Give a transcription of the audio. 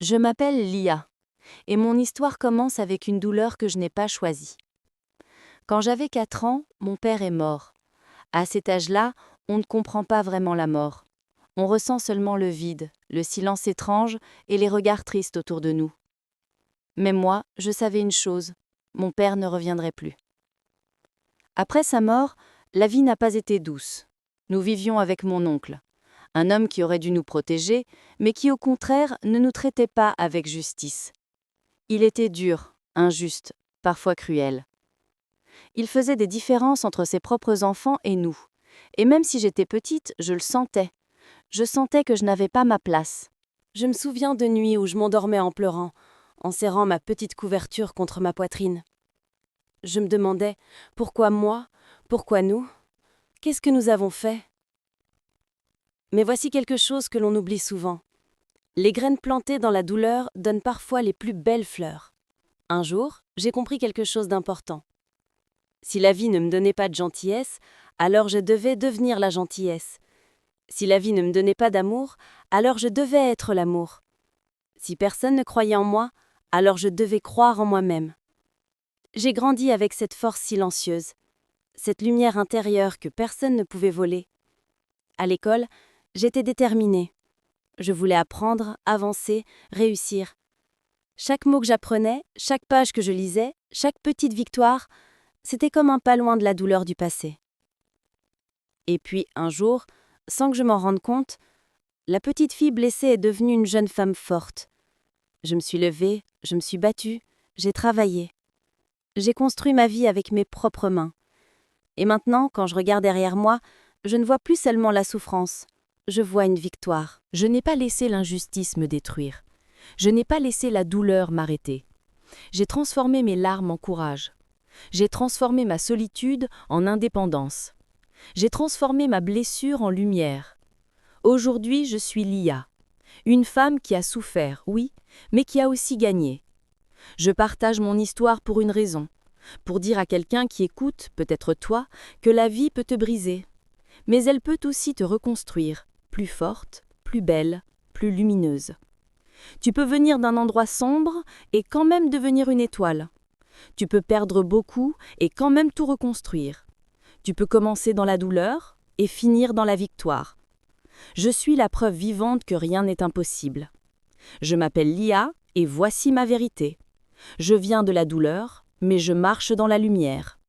Je m'appelle Lia, et mon histoire commence avec une douleur que je n'ai pas choisie. Quand j'avais 4 ans, mon père est mort. À cet âge-là, on ne comprend pas vraiment la mort. On ressent seulement le vide, le silence étrange et les regards tristes autour de nous. Mais moi, je savais une chose, mon père ne reviendrait plus. Après sa mort, la vie n'a pas été douce. Nous vivions avec mon oncle, un homme qui aurait dû nous protéger, mais qui au contraire ne nous traitait pas avec justice. Il était dur, injuste, parfois cruel. Il faisait des différences entre ses propres enfants et nous. Et même si j'étais petite, je le sentais. Je sentais que je n'avais pas ma place. Je me souviens de nuits où je m'endormais en pleurant, en serrant ma petite couverture contre ma poitrine. Je me demandais, pourquoi moi? Pourquoi nous? Qu'est-ce que nous avons fait? Mais voici quelque chose que l'on oublie souvent. Les graines plantées dans la douleur donnent parfois les plus belles fleurs. Un jour, j'ai compris quelque chose d'important. Si la vie ne me donnait pas de gentillesse, alors je devais devenir la gentillesse. Si la vie ne me donnait pas d'amour, alors je devais être l'amour. Si personne ne croyait en moi, alors je devais croire en moi-même. J'ai grandi avec cette force silencieuse, cette lumière intérieure que personne ne pouvait voler. À l'école, j'étais déterminée. Je voulais apprendre, avancer, réussir. Chaque mot que j'apprenais, chaque page que je lisais, chaque petite victoire, c'était comme un pas loin de la douleur du passé. Et puis, un jour, sans que je m'en rende compte, la petite fille blessée est devenue une jeune femme forte. Je me suis levée, je me suis battue, j'ai travaillé. J'ai construit ma vie avec mes propres mains. Et maintenant, quand je regarde derrière moi, je ne vois plus seulement la souffrance, je vois une victoire. Je n'ai pas laissé l'injustice me détruire. Je n'ai pas laissé la douleur m'arrêter. J'ai transformé mes larmes en courage. J'ai transformé ma solitude en indépendance. J'ai transformé ma blessure en lumière. Aujourd'hui, je suis Lia, une femme qui a souffert, oui, mais qui a aussi gagné. Je partage mon histoire pour une raison, pour dire à quelqu'un qui écoute, peut-être toi, que la vie peut te briser. Mais elle peut aussi te reconstruire, plus forte, plus belle, plus lumineuse. Tu peux venir d'un endroit sombre et quand même devenir une étoile. Tu peux perdre beaucoup et quand même tout reconstruire. Tu peux commencer dans la douleur et finir dans la victoire. Je suis la preuve vivante que rien n'est impossible. Je m'appelle Lia et voici ma vérité. Je viens de la douleur, mais je marche dans la lumière.